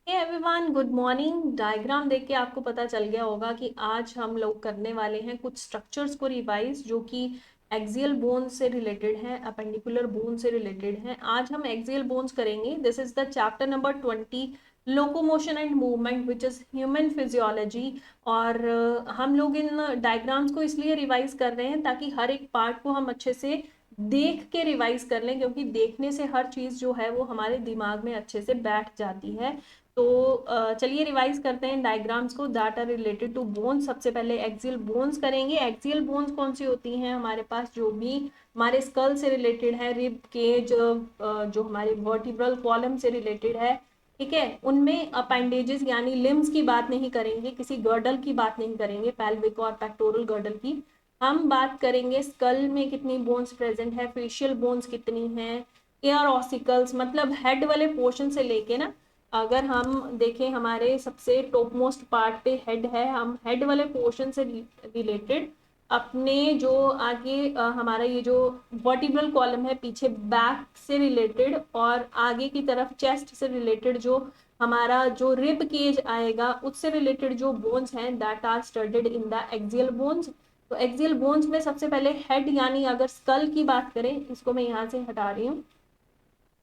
हे everyone, good morning. Diagram देख के आपको पता चल गया होगा कि आज हम लोग करने वाले हैं कुछ स्ट्रक्चर्स को रिवाइज जो कि एक्सियल बोन्स से रिलेटेड हैं, अपेंडिकुलर बोन से रिलेटेड हैं। आज हम एक्सियल बोन्स करेंगे। This is the chapter number 20, locomotion and movement which is human physiology. और हम लोग इन डायग्राम्स को इसलिए रिवाइज कर रहे हैं ताकि हर एक पार्ट को हम अच्छे से देख के रिवाइज कर लें, क्योंकि देखने से हर चीज़ जो है वो हमारे दिमाग में अच्छे से बैठ जाती है। तो चलिए रिवाइज करते हैं डायग्राम्स को that are related to bones. सबसे पहले एक्सियल बोन्स करेंगे। एक्सियल बोन्स कौन सी होती हैं? हमारे पास जो भी हमारे स्कल से रिलेटेड है, रिब केज, जो हमारे वर्टिब्रल कॉलम से रिलेटेड है, ठीक है, उनमें अपेंडेजेस यानी लिम्स की बात नहीं करेंगे, किसी गर्डल की बात नहीं करेंगे, पेल्विक और पेक्टोरल गर्डल की। हम बात करेंगे स्कल में कितनी बोन्स प्रेजेंट है, फेशियल बोन्स कितनी हैं, एयर ऑसिकल्स मतलब हेड वाले पोर्शन से लेके ना, अगर हम देखें हमारे सबसे टॉप मोस्ट पार्ट पे हेड है, हम हेड वाले पोर्शन से रिलेटेड अपने जो आगे हमारा ये जो वर्टिब्रल कॉलम है पीछे बैक से रिलेटेड, और आगे की तरफ चेस्ट से रिलेटेड जो हमारा जो रिब केज आएगा उससे रिलेटेड जो बोन्स हैं that are studied in the axial bones. तो एक्सियल बोन्स में सबसे पहले हेड यानी अगर स्कल की बात करें, इसको मैं यहाँ से हटा रही हूँ,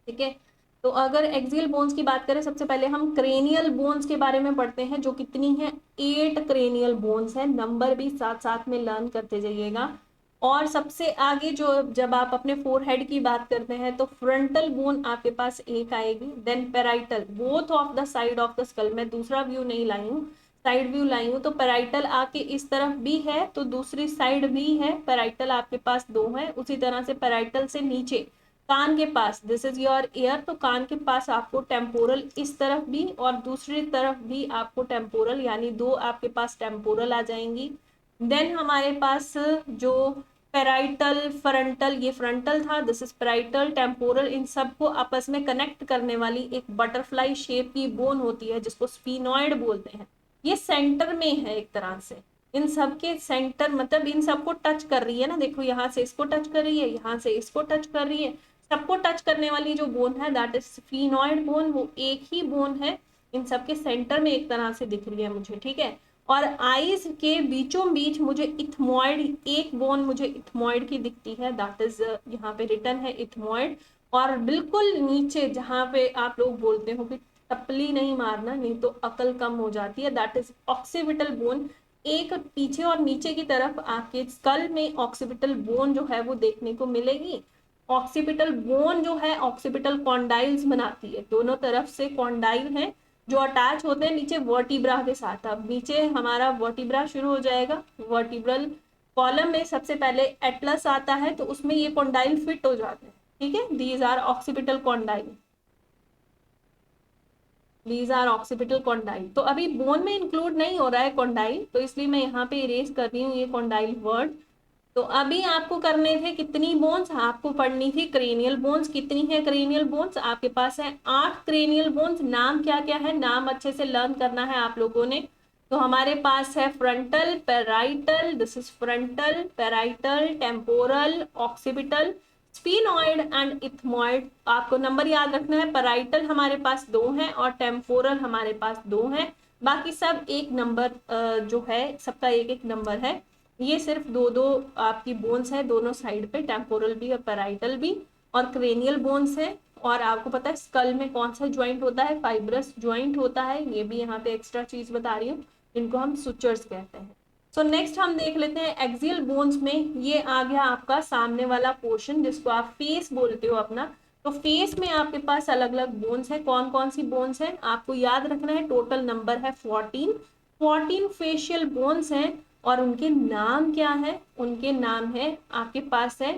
ठीक है। तो अगर एक्सियल बोन्स की बात करें, सबसे पहले हम क्रेनियल बोन्स के बारे में पढ़ते हैं, जो कितनी है 8 क्रेनियल बोन्स है। नंबर भी साथ साथ में लर्न करते जाइएगा। और सबसे आगे जो जब आप अपने फोरहेड की बात करते हैं तो फ्रंटल बोन आपके पास एक आएगी, then parietal, both of the side of the skull. मैं दूसरा व्यू नहीं लाई हूँ, साइड व्यू लाई हूँ। तो पेराइटल आके इस तरफ भी है तो दूसरी साइड भी है, पेराइटल आपके पास दो है। उसी तरह से पेराइटल से नीचे कान के पास, दिस इज योर ईयर, तो कान के पास आपको टेम्पोरल इस तरफ भी और दूसरी तरफ भी आपको टेम्पोरल, यानी दो आपके पास टेम्पोरल आ जाएंगी। देन हमारे पास जो पेराइटल फ्रंटल, ये फ्रंटल था, दिस इज पेराइटल टेम्पोरल, इन सबको आपस में कनेक्ट करने वाली एक बटरफ्लाई शेप की बोन होती है जिसको स्फीनॉइड बोलते हैं। ये सेंटर में है एक तरह से, इन सब के सेंटर, मतलब इन सबको टच कर रही है ना, देखो यहाँ से इसको टच कर रही है, यहाँ से इसको टच कर रही है, सबको टच करने वाली जो बोन है दैट इज स्फीनॉइड बोन, वो एक ही बोन है, इन सबके सेंटर में एक तरह से दिख रही है मुझे, ठीक है। और आईज के बीचों बीच मुझे इथमॉइड, एक बोन मुझे इथमॉइड की दिखती है, दैट इज यहाँ पे रिटर्न है इथमॉइड। और बिल्कुल नीचे जहाँ पे आप लोग बोलते हो कि टपली नहीं मारना नहीं तो अकल कम हो जाती है, दैट इज ऑक्सीपिटल बोन। एक पीछे और नीचे की तरफ आपके स्कल में ऑक्सीपिटल बोन जो है वो देखने को मिलेगी। ऑक्सीपिटल बोन जो है ऑक्सीपिटल कॉन्डाइल्स बनाती है, दोनों तरफ से कॉन्डाइल है जो अटैच होते हैं नीचे वर्टिब्रा के साथ। अब नीचे हमारा वर्टिब्रा शुरू हो जाएगा, वर्टिब्रल कॉलम में सबसे पहले एटलस आता है तो उसमें ये कॉन्डाइल फिट हो जाते हैं, ठीक है। These are occipital condyle, these are occipital condyle. तो अभी बोन में इंक्लूड नहीं हो रहा है कॉन्डाइल, तो इसलिए मैं यहाँ पे इरेज कर रही हूँ ये कॉन्डाइल वर्ड। तो अभी आपको करने थे कितनी बोन्स, आपको पढ़नी थी क्रेनियल बोन्स। कितनी है क्रेनियल बोन्स? आपके पास है 8 क्रेनियल बोन्स। नाम क्या क्या है, नाम अच्छे से लर्न करना है आप लोगों ने। तो हमारे पास है frontal, parietal, this is frontal, parietal, temporal, occipital, sphenoid and ethmoid. आपको नंबर याद रखना है, पेराइटल हमारे पास 2 हैं और टेम्पोरल हमारे पास 2 हैं, बाकी सब एक नंबर जो है सबका एक एक नंबर है। ये सिर्फ दो दो आपकी बोन्स है दोनों साइड पे, टेम्पोरल भी और पेराइटल भी, और क्रेनियल बोन्स है। और आपको पता है स्कल में कौन सा ज्वाइंट होता है, फाइब्रस ज्वाइंट होता है, ये भी यहाँ पे एक्स्ट्रा चीज बता रही हूँ, इनको हम सुचर्स कहते हैं। सो नेक्स्ट हम देख लेते हैं एक्सियल बोन्स में, ये आ गया आपका सामने वाला पोर्शन जिसको आप फेस बोलते हो अपना। तो फेस में आपके पास अलग अलग बोन्स है, कौन कौन सी बोन्स है आपको याद रखना है, टोटल नंबर है 14 फेशियल बोन्स हैं। और उनके नाम क्या है, उनके नाम है आपके पास है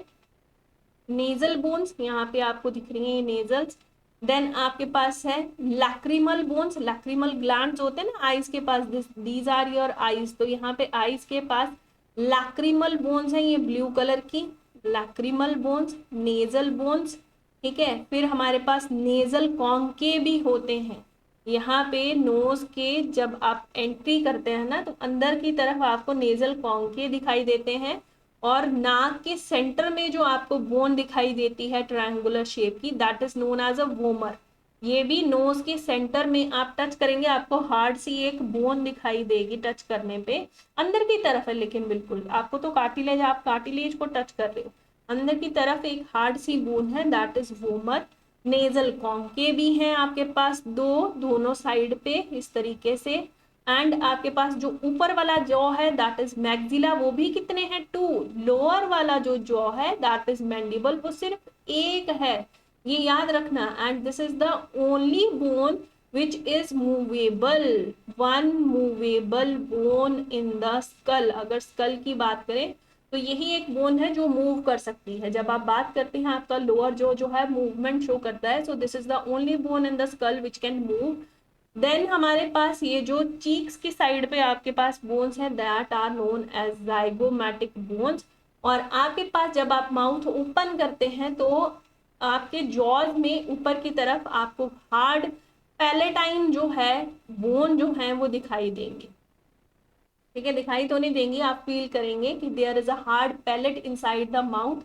नेजल बोन्स, यहाँ पे आपको दिख रही है नेजल्स। देन आपके पास है लैक्रिमल बोन्स, लैक्रिमल ग्लैंड्स होते हैं ना आईज के पास, दीज आर योर आईज, तो यहाँ पे आईज के पास लैक्रिमल बोन्स है, ये ब्लू कलर की लैक्रिमल बोन्स, नेजल बोन्स, ठीक है। फिर हमारे पास नेजल कॉन्के भी होते हैं, यहाँ पे नोज के जब आप एंट्री करते हैं ना तो अंदर की तरफ आपको नेजल कॉन्के दिखाई देते हैं, और नाक के सेंटर में जो आपको बोन दिखाई देती है ट्रायंगुलर शेप की, that is known as a vomer, ये भी नोज के सेंटर में आप टच करेंगे, आपको हार्ड सी एक बोन दिखाई देगी टच करने पे, अंदर की तरफ है लेकिन बिल्कुल आपको तो कार्टिलेज, आप कार्टिलेज को टच कर रहे हो, अंदर की तरफ एक हार्ड सी बोन है, that is vomer. Nasal concave भी हैं आपके पास दो, दोनों साइड पे इस तरीके से। एंड आपके पास जो ऊपर वाला जॉ है दैट इज मैक्सिला, वो भी कितने हैं, टू। लोअर वाला जो जॉ है दैट इज मैंडिबल, वो सिर्फ एक है, ये याद रखना। And this is the only bone which is movable, one movable bone in the school. अगर स्कल की बात करें तो यही एक बोन है जो मूव कर सकती है। जब आप बात करते हैं आपका लोअर जो है मूवमेंट शो करता है, so this is the only bone in the skull which can move. Then हमारे पास ये जो चीक्स की साइड पे आपके पास बोन्स हैं that are known as zygomatic bones. और आपके पास जब आप माउथ ओपन करते हैं तो आपके जॉज में ऊपर की तरफ आपको हार्ड पैलेटाइन जो है बोन जो है वो दिखाई देंगे, ठीक है, दिखाई तो नहीं देंगी, आप फील करेंगे कि there is a hard palate inside the mouth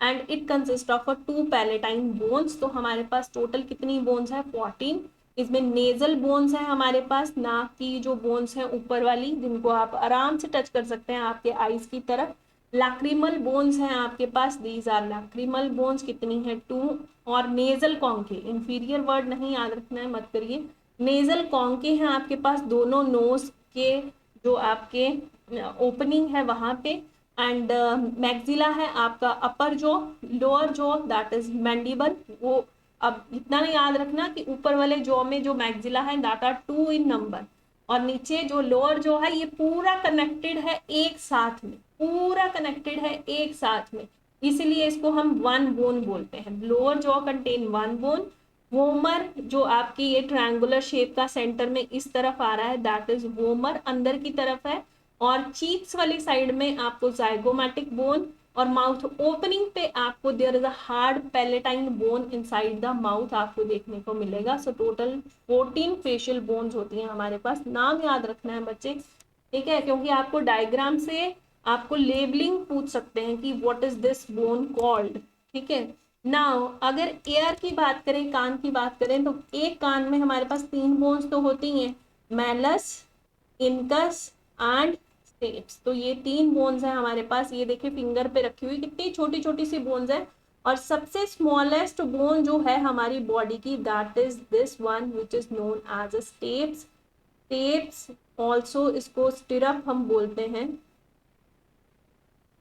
and it consist of a two palatine bones. तो हमारे पास टोटल कितनी बोन्स है, 14। इसमें नेजल बोन्स है हमारे पास, नाक की जो बोन्स है ऊपर वाली, जिनको आप आराम से टच कर सकते हैं आपके आईज की तरफ। लैक्रिमल बोन्स हैं आपके पास, दीज आर लैक्रिमल बोन्स, कितनी है, 2। और नेजल कॉन्के, इंफीरियर वर्ड नहीं याद रखना है, मत करिए। नेजल कॉन्के हैं आपके पास दोनों नोज के जो आपके ओपनिंग है वहां पे। एंड मैक्सिला है आपका अपर जो, लोअर जो दैट इज मैंडिबल। वो अब इतना नहीं याद रखना कि ऊपर वाले जॉ में जो मैक्सिला है दैट आर 2 इन नंबर, और नीचे जो लोअर जो है ये पूरा कनेक्टेड है एक साथ में, पूरा कनेक्टेड है एक साथ में, इसलिए इसको हम वन बोन बोलते हैं। Lower jaw contain one bone. Vomer जो आपकी ये ट्रायंगुलर शेप का सेंटर में इस तरफ आ रहा है दैट इज वोमर, अंदर की तरफ है। और चीक्स वाली साइड में आपको जाइगोमैटिक बोन, और माउथ ओपनिंग पे आपको there is a hard palatine bone inside the mouth आपको देखने को मिलेगा। सो टोटल 14 फेशियल बोन्स होती हैं हमारे पास। नाम याद रखना है बच्चे, ठीक है, क्योंकि आपको डायग्राम से आपको लेबलिंग पूछ सकते हैं कि what is this bone called, ठीक है। नाउ अगर एयर की बात करें, कान की बात करें, तो एक कान में हमारे पास 3 बोन्स तो होती हैं, मैलस, इनकस एंड स्टेप्स। तो ये 3 बोन्स हैं हमारे पास, ये देखिए फिंगर पे रखी हुई कितनी छोटी छोटी सी बोन्स है। और सबसे स्मॉलेस्ट बोन जो है हमारी बॉडी की that is this one which is known as a steps. Steps also इसको स्टिरअप हम बोलते हैं,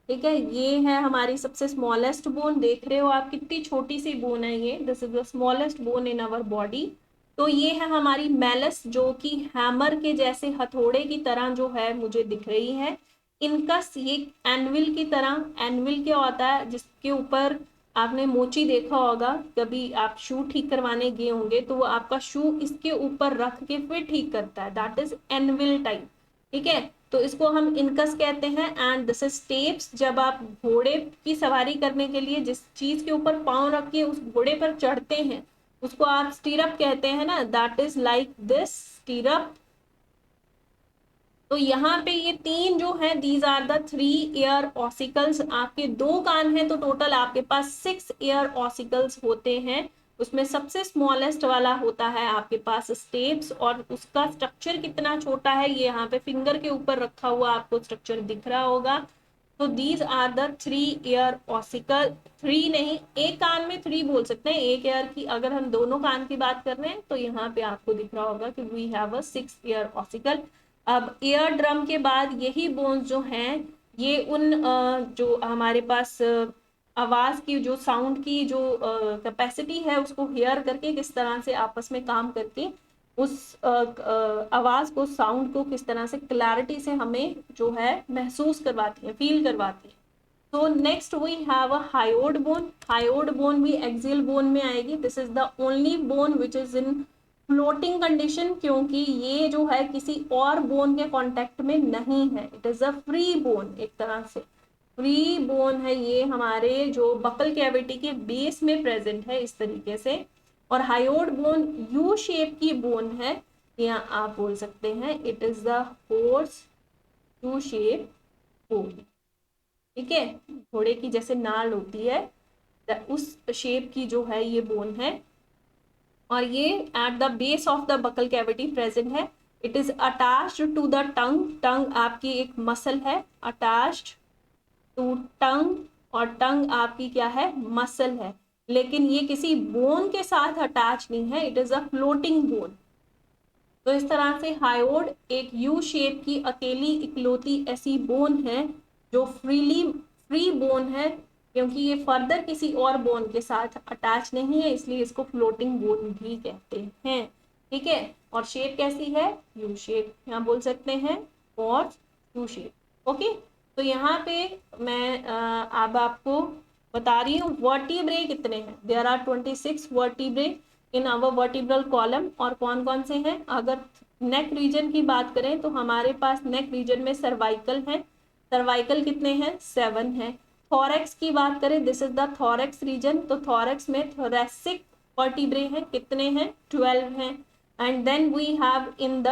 ठीक है। ये है हमारी सबसे स्मॉलेस्ट बोन, देख रहे हो आप कितनी छोटी सी बोन है ये, this is the smallest bone in our body. तो ये है हमारी मैलस जो कि हैमर के जैसे हथौड़े की तरह जो है मुझे दिख रही है। इनकस ये एनविल की तरह, एनविल क्या होता है, जिसके ऊपर आपने मोची देखा होगा, कभी आप शू ठीक करवाने गए होंगे तो वो आपका शू इसके ऊपर रख के फिर ठीक करता है, दैट इज एनविल टाइप, ठीक है। तो इसको हम इनकस कहते हैं। एंड दिस इज स्टेप्स, जब आप घोड़े की सवारी करने के लिए जिस चीज के ऊपर पांव रख के उस घोड़े पर चढ़ते हैं उसको आप स्टीरअप कहते हैं ना, that is like this stirrup. तो यहाँ पे ये 3 जो है these are the 3 ear ossicles. आपके 2 कान हैं तो टोटल आपके पास 6 एयर ऑसिकल्स होते हैं। उसमें सबसे स्मॉलेस्ट वाला होता है आपके पास स्टेप्स, और उसका स्ट्रक्चर कितना छोटा है ये यहाँ पे फिंगर के ऊपर रखा हुआ आपको स्ट्रक्चर दिख रहा होगा। तो these are the 3 ear ossicle, 3 नहीं, एक कान में 3 बोल सकते हैं, एक एयर की अगर हम दोनों कान की बात कर रहे हैं तो यहाँ पे आपको दिख रहा होगा कि we have a 6 ear ossicle. अब ईयर ड्रम के बाद यही बोन्स जो हैं ये उन जो हमारे पास आवाज की जो साउंड की जो कैपेसिटी है उसको हेयर करके किस तरह से आपस में काम करके उस आवाज को, साउंड को किस तरह से क्लैरिटी से हमें जो है महसूस करवाती है, फील करवाती है। तो next we have a hyoid bone. Hyoid bone भी एक्सियल बोन में आएगी। This is the only bone which is in floating condition, क्योंकि ये जो है किसी और बोन के कांटेक्ट में नहीं है, it is a free bone, एक तरह से फ्री बोन है ये, हमारे जो बकल कैविटी के बेस में प्रेजेंट है इस तरीके से। और हायोड बोन यू शेप की बोन है, या आप बोल सकते हैं it is the horse U shape bone, ठीक है, घोड़े की जैसे नाल होती है उस शेप की जो है ये बोन है। और ये at the base of the buccal cavity present है। It is attached to the tongue, tongue आपकी एक मसल है, अटैच्ड टू टंग, और टंग आपकी क्या है, मसल है, लेकिन ये किसी बोन के साथ अटैच नहीं है, it is a floating bone. तो इस तरह से हायोड एक यू शेप की अकेली इकलौती ऐसी बोन है जो फ्री बोन है, क्योंकि ये फर्दर किसी और बोन के साथ अटैच नहीं है, इसलिए इसको फ्लोटिंग बोन भी कहते हैं। ठीक है, और शेप कैसी है, यू शेप, यहाँ बोल सकते हैं और यू शेप। ओके, तो यहाँ पे मैं अब आपको बता रही हूँ वर्टिब्रे कितने हैं। There are 26 vertebrae in our vertebral column. और कौन कौन से हैं, अगर नेक रीजन की बात करें तो हमारे पास नेक रीजन में सर्वाइकल है, सर्वाइकल कितने हैं, 7 है। थोरैक्स की बात करें, this is the thorax region, तो थोरैक्स में थोरैसिक वर्टिब्रे हैं, कितने हैं, 12 हैं। And then we have in the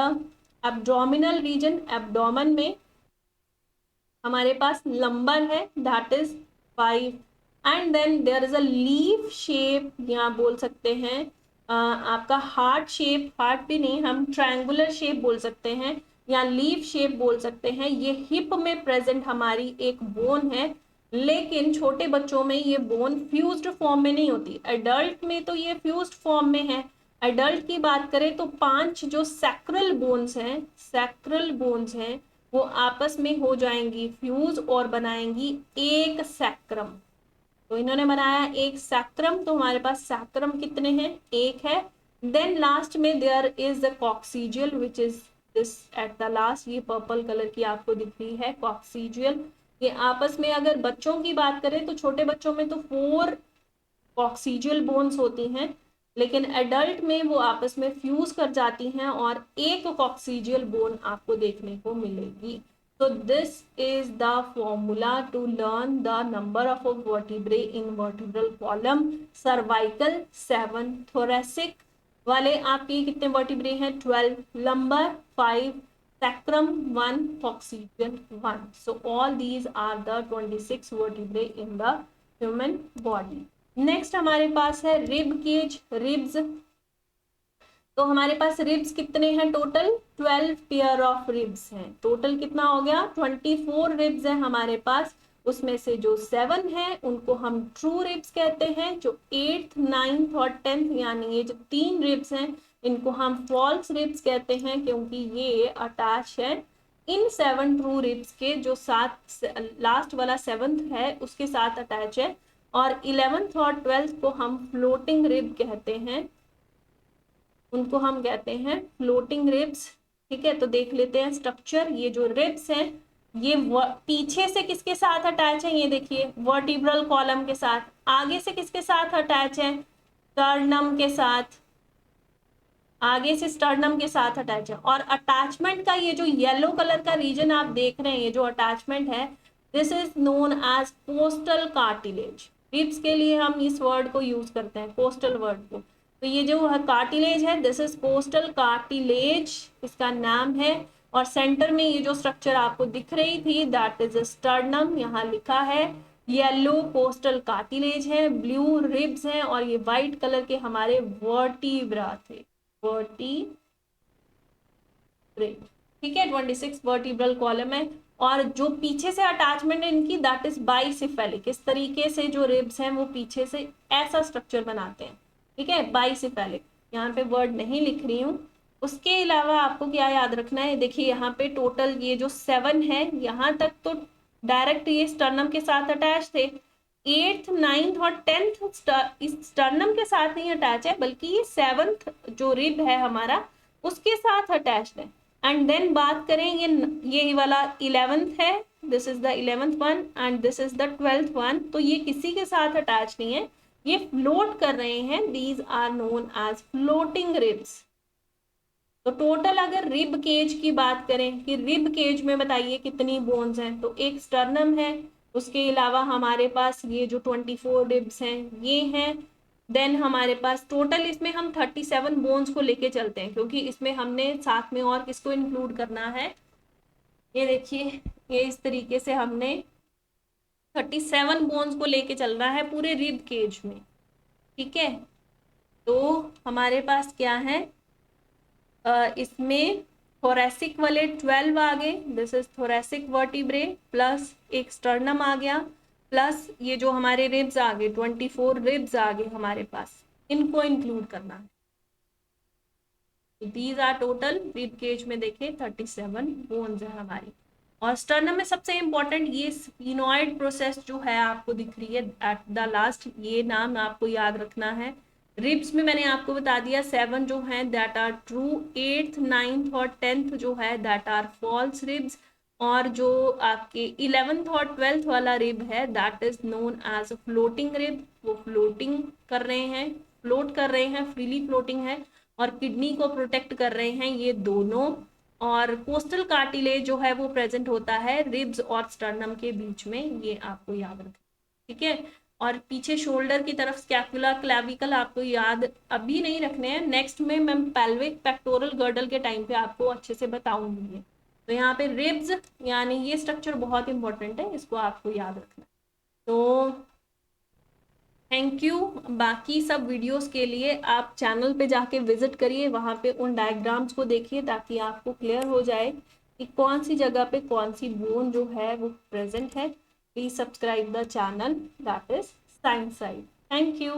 abdominal region, abdomen में हमारे पास लंबर है, that is 5। And then there is a leaf shape, यहाँ बोल सकते हैं आपका हार्ट शेप, हार्ट भी नहीं, हम ट्रायंगुलर शेप बोल सकते हैं या लीफ शेप बोल सकते हैं। ये हिप में प्रेजेंट हमारी एक बोन है, लेकिन छोटे बच्चों में ये बोन फ्यूज्ड फॉर्म में नहीं होती, एडल्ट में तो ये फ्यूज्ड फॉर्म में है। एडल्ट की बात करें तो 5 जो सैक्रल बोन्स हैं, सैक्रल बोन्स हैं, वो आपस में हो जाएंगी फ्यूज और बनाएंगी एक सैक्रम। तो इन्होंने बनाया एक सैक्रम, तो हमारे पास सैक्रम कितने हैं, एक है। देन लास्ट में there is the coccygeal which is this at the last, ये पर्पल कलर की आपको दिख रही है कॉक्सीजियल। ये आपस में अगर बच्चों की बात करें तो छोटे बच्चों में तो 4 कॉक्सीजियल बोन्स होती हैं, लेकिन एडल्ट में वो आपस में फ्यूज कर जाती हैं और एक कॉक्सीजियल बोन आपको देखने को मिलेगी। So this is the formula to learn the number of vertebrae in vertebral column. Cervical 7, thoracic वाले आपके कितने vertebrae हैं, 12, lumbar 5, sacrum 1, coccygeal 1. So all these are the 26 vertebrae in the human body. Next हमारे पास है rib cage, ribs. तो हमारे पास ribs कितने हैं टोटल, 12 पेयर ऑफ रिब्स हैं। टोटल कितना हो गया, 24 रिब्स हैं हमारे पास। उसमें से जो 7 हैं उनको हम ट्रू रिब्स कहते हैं, जो 8th 9th और 10th यानी ये जो 3 रिब्स हैं इनको हम फॉल्स रिब्स कहते हैं, क्योंकि ये अटैच है इन 7 ट्रू रिब्स के, जो 7 लास्ट वाला 7th है उसके साथ अटैच है। और 11th और 12th को हम फ्लोटिंग रिब कहते हैं, उनको हम कहते हैं फ्लोटिंग रिब्स। ठीक है, तो देख लेते हैं स्ट्रक्चर। ये जो रिब्स हैं ये पीछे से किसके साथ अटैच है, ये देखिए वर्टिब्रल कॉलम के साथ। आगे से किसके साथ अटैच है, स्टर्नम के साथ, आगे से स्टर्नम के साथ अटैच है। और अटैचमेंट का ये जो येलो कलर का रीजन आप देख रहे हैं, ये जो अटैचमेंट है, this is known as costal cartilage. Ribs के लिए हम इस वर्ड को यूज करते हैं, कोस्टल वर्ड को। तो ये जो कार्टिलेज है, दिस इज कोस्टल कार्टिलेज, इसका नाम है। और सेंटर में ये जो स्ट्रक्चर आपको दिख रही थी, दैट इज स्टर्नम, यहाँ लिखा है। येलो कोस्टल कार्टिलेज है, ब्लू रिब्स हैं, और ये व्हाइट कलर के हमारे वर्टिब्रा थे, वर्टिब्रे। ठीक है, 26 वर्टिब्रल कॉलम है। और जो पीछे से अटैचमेंट है इनकी, दैट इज बाइसिफेलिक। इस तरीके से जो रिब्स हैं वो पीछे से ऐसा स्ट्रक्चर बनाते हैं। ठीक है, बाइसिफेलिक, यहाँ पे वर्ड नहीं लिख रही हूँ। उसके अलावा आपको क्या याद रखना है, देखिए यहाँ पे टोटल ये जो 7 है, यहाँ तक तो डायरेक्ट ये स्टर्नम के साथ अटैच थे। 8th 9th और 10th स्टर्नम के साथ नहीं अटैच है, बल्कि ये 7th जो रिब है हमारा उसके साथ अटैच्ड है। एंड देन बात करें ये वाला 11th है, this is the 11th one and this is the 12th one, तो ये किसी के साथ अटैच नहीं है, ये फ्लोट कर रहे हैं। These are known as floating ribs. तो टोटल अगर रिब केज की बात करें कि रिब केज में बताइए कितनी बोन्स हैं, तो एक स्टर्नम है, उसके अलावा हमारे पास ये जो 24 रिब्स हैं ये हैं। देन हमारे पास टोटल इसमें हम 37 बोन्स को लेके चलते हैं, क्योंकि इसमें हमने साथ में और किसको इंक्लूड करना है, ये देखिए, ये इस तरीके से हमने 37 बोन्स को लेके चलना है पूरे रिब केज में। ठीक है, तो हमारे पास क्या है, इसमें थोरेसिक वाले 12 आ गए, this is thoracic vertebrae, plus एक स्टर्नम आ गया, प्लस ये जो हमारे रिब्स आ गए 24 रिब्स आ गए हमारे पास, इनको इंक्लूड करना है। These are total rib cage में देखें 37 बोन्स है हमारी। और स्टर्नम में सबसे इंपॉर्टेंट ये स्फीनॉइड प्रोसेस जो है आपको दिख रही है एट द लास्ट, ये नाम आपको याद रखना है। रिब्स में मैंने आपको बता दिया 7 जो हैं that are true, 8th 9th और 10th जो है दैट आर फॉल्स रिब्स, और जो आपके 11th और 12th वाला रिब है that is known as floating rib, वो फ्लोटिंग कर रहे हैं, फ्लोट कर रहे हैं, फ्रीली फ्लोटिंग है, और किडनी को प्रोटेक्ट कर रहे हैं ये दोनों। और कोस्टल कार्टिलेज जो है वो प्रेजेंट होता है रिब्स और स्टर्नम के बीच में, ये आपको याद रखना, ठीक है। और पीछे शोल्डर की तरफ स्कैपुला क्लैविकल आपको याद अभी नहीं रखने हैं, नेक्स्ट में मैं पेल्विक पेक्टोरल गर्डल के टाइम पे आपको अच्छे से बताऊंगी। तो यहाँ पे रिब्स यानी ये स्ट्रक्चर बहुत इंपॉर्टेंट है, इसको आपको याद रखना। तो थैंक यू। बाकी सब वीडियोस के लिए आप चैनल पे जाके विजिट करिए, वहाँ पे उन डायग्राम्स को देखिए ताकि आपको क्लियर हो जाए कि कौन सी जगह पे कौन सी बोन जो है वो प्रेजेंट है। Please subscribe the channel that is science side. Thank you.